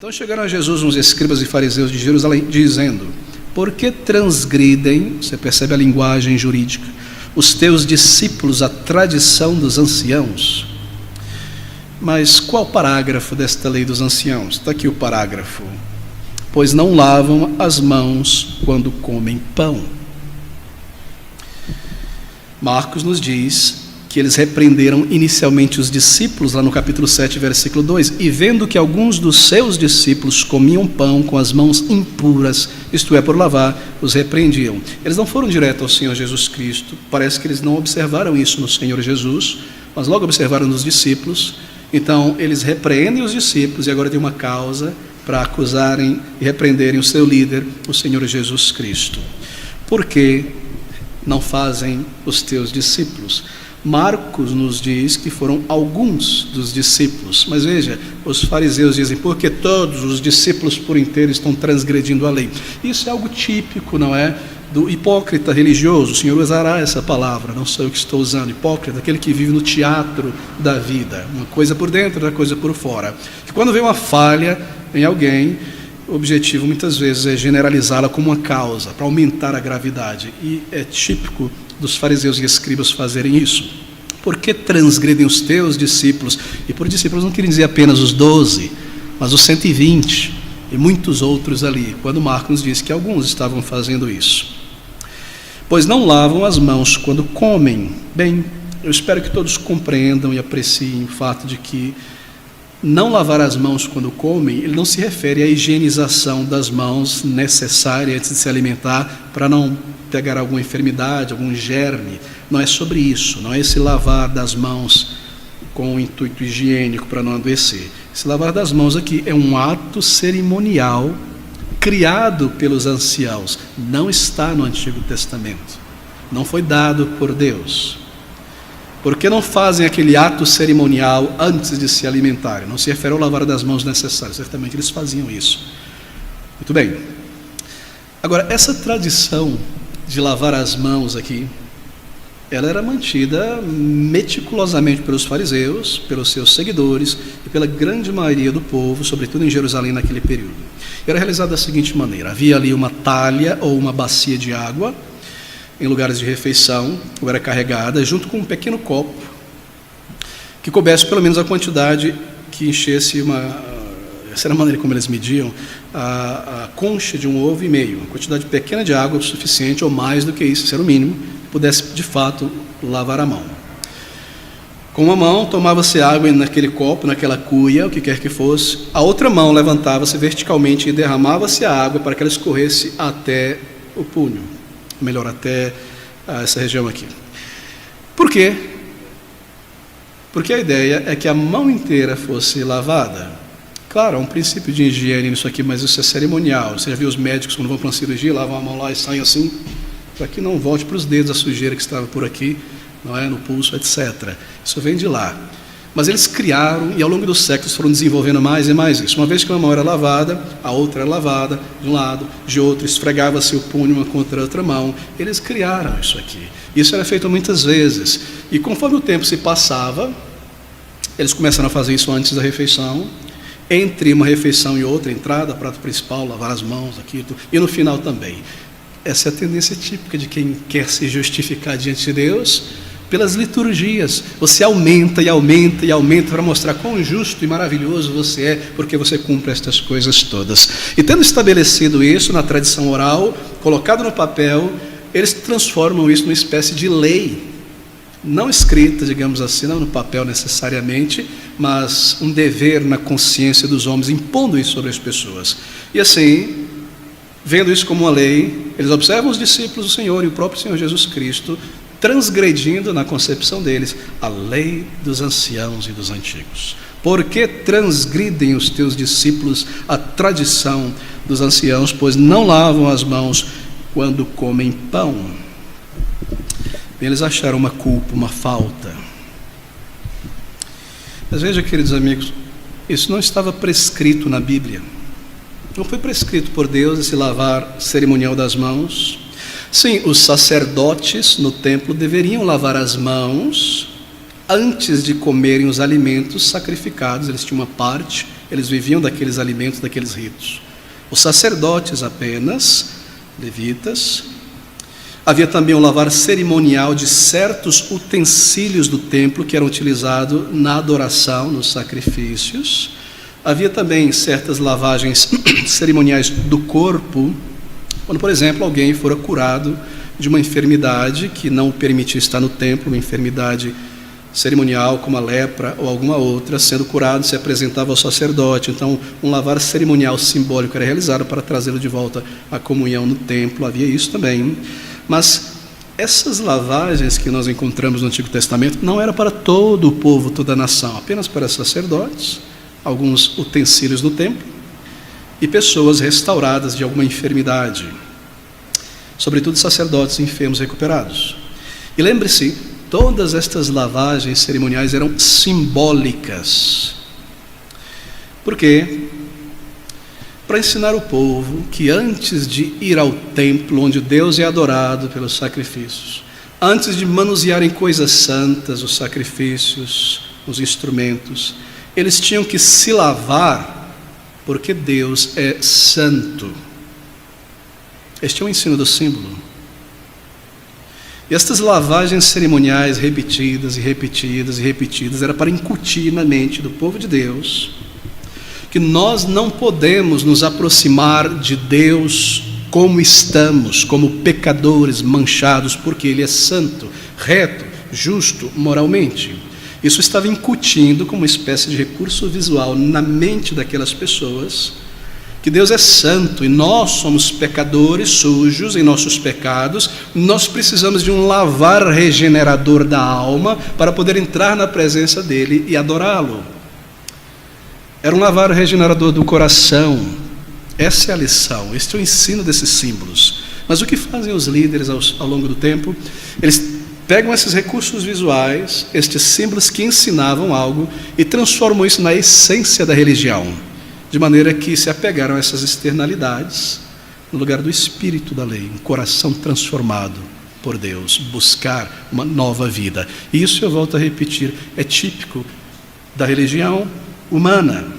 Então chegaram a Jesus uns escribas e fariseus de Jerusalém, dizendo: por que transgridem, você percebe a linguagem jurídica, os teus discípulos a tradição dos anciãos? Mas qual parágrafo desta lei dos anciãos? Está aqui o parágrafo. Pois não lavam as mãos quando comem pão. Marcos nos diz que eles repreenderam inicialmente os discípulos, lá no capítulo 7, versículo 2, e vendo que alguns dos seus discípulos comiam pão com as mãos impuras, isto é, por lavar, os repreendiam. Eles não foram direto ao Senhor Jesus Cristo, parece que eles não observaram isso no Senhor Jesus, mas logo observaram nos discípulos. Então eles repreendem os discípulos e agora tem uma causa para acusarem e repreenderem o seu líder, o Senhor Jesus Cristo. Por que não fazem os teus discípulos? Marcos nos diz que foram alguns dos discípulos, mas veja, os fariseus dizem, porque todos os discípulos por inteiro estão transgredindo a lei. Isso é algo típico, não é? Do hipócrita religioso. O Senhor usará essa palavra, não sou eu que estou usando. Hipócrita, aquele que vive no teatro da vida, uma coisa por dentro, outra coisa por fora. Que quando vê uma falha em alguém, o objetivo muitas vezes é generalizá-la como uma causa, para aumentar a gravidade. E é típico dos fariseus e escribas fazerem isso. Por que transgredem os teus discípulos? E por discípulos não querem dizer apenas os 12, mas os 120 e muitos outros ali, quando Marcos nos diz que alguns estavam fazendo isso. Pois não lavam as mãos quando comem. Bem, eu espero que todos compreendam e apreciem o fato de que não lavar as mãos quando comem, ele não se refere à higienização das mãos necessária antes de se alimentar para não pegar alguma enfermidade, algum germe. Não é sobre isso, não é esse lavar das mãos com o intuito higiênico para não adoecer. Esse lavar das mãos aqui é um ato cerimonial criado pelos anciãos, não está no Antigo Testamento, não foi dado por Deus. Por que não fazem aquele ato cerimonial antes de se alimentarem? Não se refere ao lavar das mãos necessário, certamente eles faziam isso. Muito bem. Agora, essa tradição de lavar as mãos aqui, ela era mantida meticulosamente pelos fariseus, pelos seus seguidores e pela grande maioria do povo, sobretudo em Jerusalém naquele período. Era realizada da seguinte maneira: havia ali uma talha ou uma bacia de água em lugares de refeição, ou era carregada junto com um pequeno copo que coubesse pelo menos a quantidade que enchesse essa era a maneira como eles mediam, a concha de um ovo e meio, uma quantidade pequena de água suficiente, ou mais do que isso, isso era o mínimo, pudesse de fato lavar a mão. Com uma mão tomava-se água naquele copo, naquela cuia, o que quer que fosse, a outra mão levantava-se verticalmente e derramava-se a água para que ela escorresse até o punho, melhor, até essa região aqui. Por quê? Porque a ideia é que a mão inteira fosse lavada. Claro, há um princípio de higiene nisso aqui, mas isso é cerimonial. Você já viu os médicos quando vão para uma cirurgia, lavam a mão lá e saem assim, para que não volte para os dedos a sujeira que estava por aqui, não é, no pulso, etc. Isso vem de lá. Mas eles criaram, e ao longo dos séculos foram desenvolvendo mais e mais isso. Uma vez que uma mão era lavada, a outra era lavada de um lado, de outro, esfregava-se o punho uma contra a outra mão. Eles criaram isso aqui. Isso era feito muitas vezes. E conforme o tempo se passava, eles começaram a fazer isso antes da refeição, entre uma refeição e outra, entrada, prato principal, lavar as mãos, aqui, e no final também. Essa é a tendência típica de quem quer se justificar diante de Deus pelas liturgias. Você aumenta e aumenta e aumenta para mostrar quão justo e maravilhoso você é, porque você cumpre estas coisas todas. E tendo estabelecido isso na tradição oral, colocado no papel, eles transformam isso numa espécie de lei, não escrita, digamos assim, não no papel necessariamente, mas um dever na consciência dos homens, impondo isso sobre as pessoas. E assim, vendo isso como uma lei, eles observam os discípulos do Senhor e o próprio Senhor Jesus Cristo transgredindo na concepção deles a lei dos anciãos e dos antigos. Por que transgridem os teus discípulos a tradição dos anciãos, pois não lavam as mãos quando comem pão? Eles acharam uma culpa, uma falta. Mas veja, queridos amigos, isso não estava prescrito na Bíblia. Não foi prescrito por Deus esse lavar cerimonial das mãos. Sim, os sacerdotes no templo deveriam lavar as mãos antes de comerem os alimentos sacrificados, eles tinham uma parte, eles viviam daqueles alimentos, daqueles ritos. Os sacerdotes apenas, levitas. Havia também o lavar cerimonial de certos utensílios do templo que eram utilizados na adoração, nos sacrifícios. Havia também certas lavagens cerimoniais do corpo, quando, por exemplo, alguém fora curado de uma enfermidade que não o permitia estar no templo, uma enfermidade cerimonial como a lepra ou alguma outra, sendo curado, se apresentava ao sacerdote. Então, um lavar cerimonial simbólico era realizado para trazê-lo de volta à comunhão no templo. Havia isso também. Mas essas lavagens que nós encontramos no Antigo Testamento não era para todo o povo, toda a nação, apenas para sacerdotes, alguns utensílios do templo e pessoas restauradas de alguma enfermidade, sobretudo sacerdotes enfermos recuperados. E lembre-se, todas estas lavagens cerimoniais eram simbólicas. Por quê? Para ensinar o povo que antes de ir ao templo, onde Deus é adorado pelos sacrifícios, antes de manusearem coisas santas, os sacrifícios, os instrumentos, eles tinham que se lavar, porque Deus é santo. Este é o ensino do símbolo. E estas lavagens cerimoniais repetidas e repetidas e repetidas era para incutir na mente do povo de Deus que nós não podemos nos aproximar de Deus como estamos, como pecadores manchados, porque Ele é santo, reto, justo, moralmente. Isso estava incutindo como uma espécie de recurso visual na mente daquelas pessoas, que Deus é santo e nós somos pecadores, sujos em nossos pecados, nós precisamos de um lavar regenerador da alma para poder entrar na presença dEle e adorá-lo. Era um lavar regenerador do coração. Essa é a lição, este é o ensino desses símbolos. Mas o que fazem os líderes ao longo do tempo? Eles pegam esses recursos visuais, estes símbolos que ensinavam algo, e transformam isso na essência da religião, de maneira que se apegaram a essas externalidades no lugar do espírito da lei, um coração transformado por Deus, buscar uma nova vida. E isso, eu volto a repetir, é típico da religião humana.